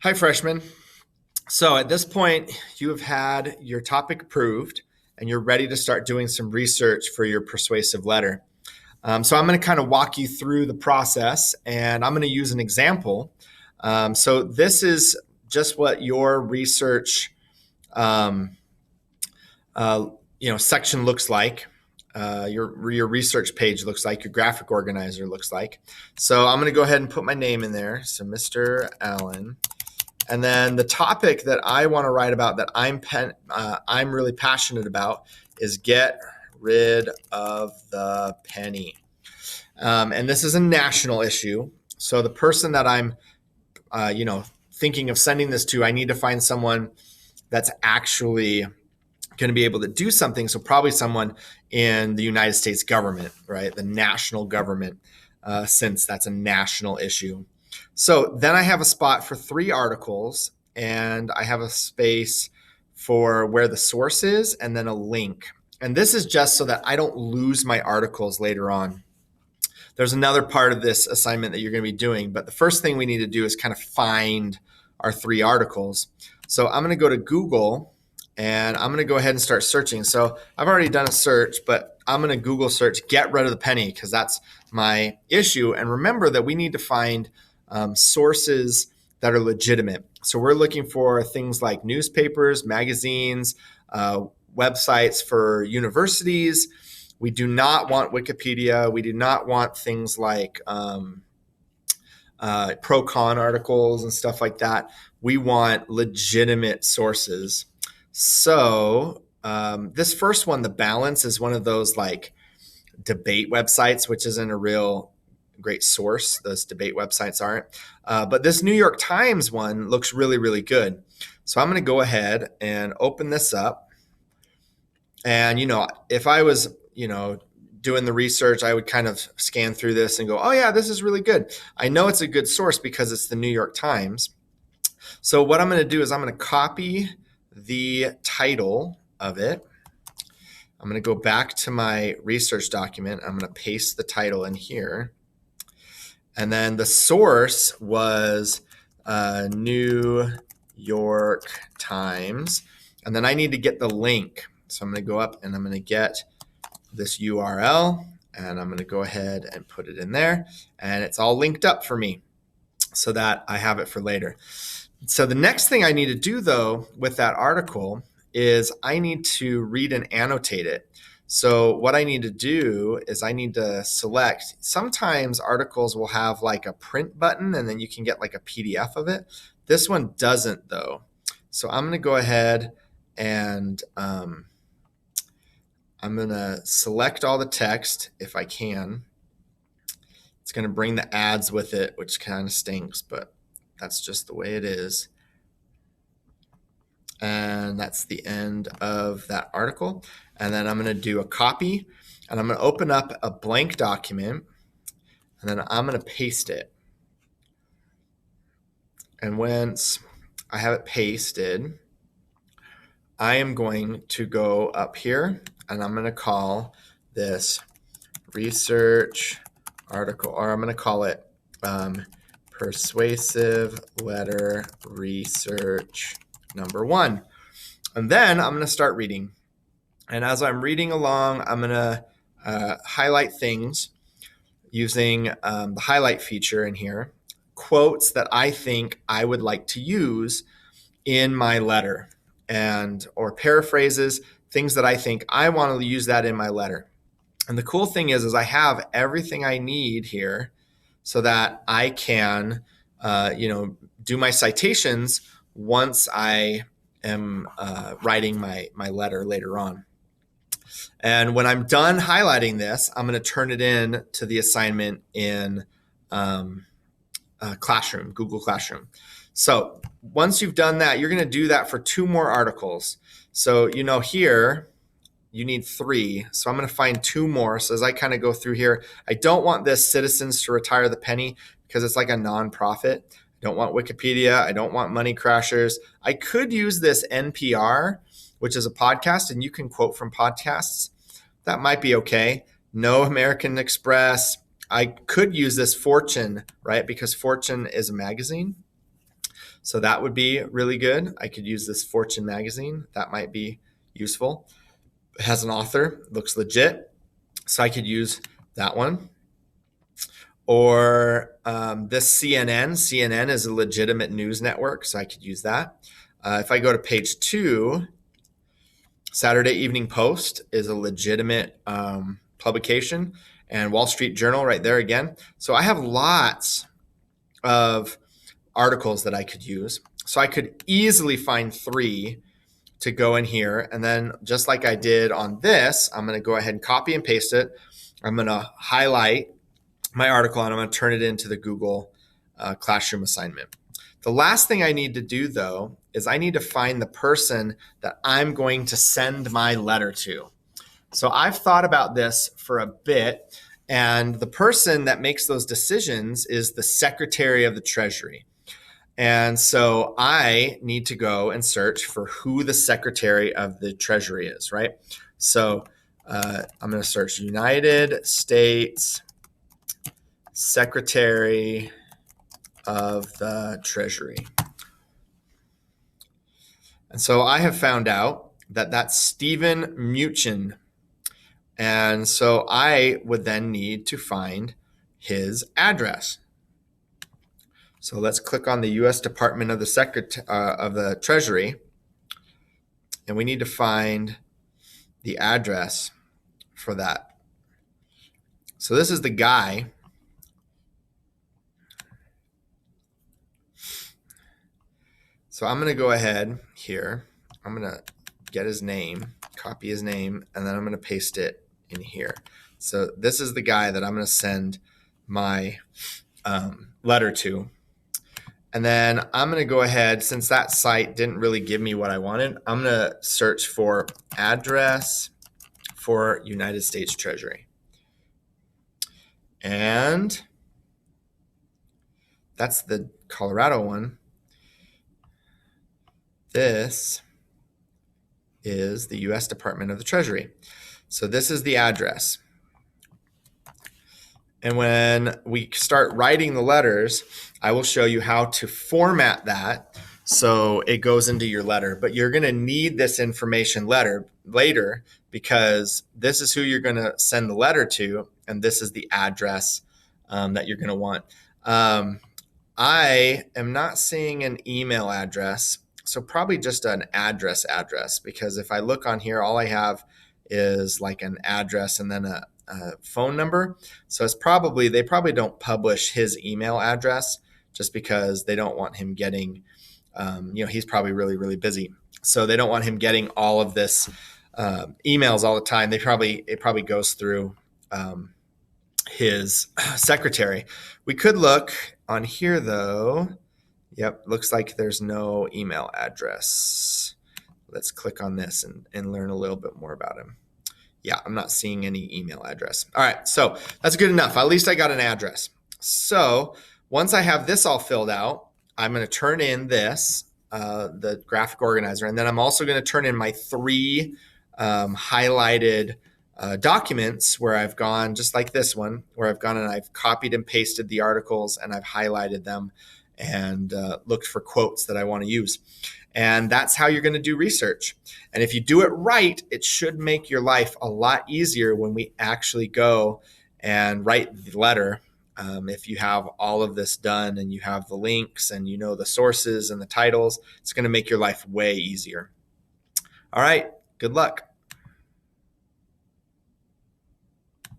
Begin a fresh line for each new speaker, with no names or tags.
Hi, freshmen. So at this point, you have had your topic approved and you're ready to start doing some research for your persuasive letter. So I'm going to kind of walk you through the process and I'm going to use an example. So this is just what your research um, section looks like. Your research page looks like, your graphic organizer looks like. So I'm going to go ahead and put my name in there. So Mr. Allen. And then the topic that I want to write about that I'm really passionate about is get rid of the penny. And this is a national issue. So the person that I'm, thinking of sending this to, I need to find someone that's actually going to be able to do something. So probably someone in the United States government, right? The national government, since that's a national issue. So then I have a spot for 3 articles and I have a space for where the source is and then a link. And this is just so that I don't lose my articles later on. There's another part of this assignment that you're going to be doing, but the first thing we need to do is kind of find our 3 articles. So I'm going to go to Google and I'm going to go ahead and start searching. So I've already done a search, but I'm going to Google search get rid of the penny because that's my issue. And remember that we need to find sources that are legitimate. So we're looking for things like newspapers, magazines, websites for universities. We do not want Wikipedia. We do not want things like pro-con articles and stuff like that. We want legitimate sources. So this first one, The Balance, is one of those like debate websites, which isn't a real great source. Those debate websites aren't. But this New York Times one looks really, really good. So I'm going to go ahead and open this up. And, if I was, doing the research, I would kind of scan through this and go, oh, yeah, this is really good. I know it's a good source because it's the New York Times. So what I'm going to do is I'm going to copy the title of it. I'm going to go back to my research document. I'm going to paste the title in here. And then the source was New York Times. And then I need to get the link. So I'm going to go up and I'm going to get this URL and I'm going to go ahead and put it in there. And it's all linked up for me so that I have it for later. So the next thing I need to do, though, with that article is I need to read and annotate it. So what I need to do is I need to select. Sometimes articles will have like a print button and then you can get like a PDF of it. This one doesn't, though. So I'm going to go ahead and I'm going to select all the text if I can. It's going to bring the ads with it, which kind of stinks, but that's just the way it is. And that's the end of that article. And then I'm going to do a copy and I'm going to open up a blank document and then I'm going to paste it. And once I have it pasted, I am going to go up here and I'm going to call this research article, or I'm going to call it Persuasive Letter Research number 1. And then I'm going to start reading. And as I'm reading along, I'm going to highlight things using the highlight feature in here, quotes that I think I would like to use in my letter, and or paraphrases, things that I think I want to use that in my letter. And the cool thing is I have everything I need here so that I can, do my citations once I am writing my letter later on. And when I'm done highlighting this, I'm going to turn it in to the assignment in Classroom, Google Classroom. So once you've done that, you're going to do that for 2 more articles. So, here you need 3. So I'm going to find 2 more. So as I kind of go through here, I don't want this Citizens to Retire the Penny because it's like a nonprofit. I don't want Wikipedia. I don't want Money Crashers. I could use this NPR, which is a podcast, and you can quote from podcasts. That might be okay. No American Express. I could use this Fortune, right? Because Fortune is a magazine. So that would be really good. I could use this Fortune magazine. That might be useful. It has an author, looks legit. So I could use that one. Or this CNN. CNN is a legitimate news network, so I could use that. If I go to page 2, Saturday Evening Post is a legitimate publication, and Wall Street Journal right there again. So I have lots of articles that I could use. So I could easily find 3 to go in here. And then just like I did on this, I'm going to go ahead and copy and paste it. I'm going to highlight my article and I'm going to turn it into the Google Classroom assignment. The last thing I need to do, though, is I need to find the person that I'm going to send my letter to. So I've thought about this for a bit, and the person that makes those decisions is the Secretary of the Treasury. And so I need to go and search for who the Secretary of the Treasury is, right? So I'm going to search United States Secretary of the Treasury. And so I have found out that that's Stephen Mnuchin. And so I would then need to find his address. So let's click on the U.S. Department of the Treasury, and we need to find the address for that. So this is the guy. So I'm going to go ahead here. I'm going to get his name, copy his name, and then I'm going to paste it in here. So this is the guy that I'm going to send my letter to. And then I'm going to go ahead, since that site didn't really give me what I wanted, I'm going to search for address for United States Treasury. And that's the Colorado one. This is the U.S. Department of the Treasury. So this is the address. And when we start writing the letters, I will show you how to format that so it goes into your letter. But you're going to need this information later because this is who you're going to send the letter to, and this is the address that you're going to want. I am not seeing an email address, so probably just an address, because if I look on here, all I have is like an address and then a phone number. So it's they probably don't publish his email address just because they don't want him getting, he's probably really, really busy. So they don't want him getting all of this emails all the time. It probably goes through his secretary. We could look on here though. Yep, looks like there's no email address. Let's click on this and learn a little bit more about him. Yeah, I'm not seeing any email address. All right, so that's good enough. At least I got an address. So once I have this all filled out, I'm going to turn in this, the graphic organizer, and then I'm also going to turn in my 3 highlighted documents where I've gone, just like this one, where I've gone and I've copied and pasted the articles and I've highlighted them and looked for quotes that I want to use. And that's how you're going to do research. And if you do it right, it should make your life a lot easier when we actually go and write the letter. If you have all of this done and you have the links and you know the sources and the titles, it's going to make your life way easier. All right, good luck.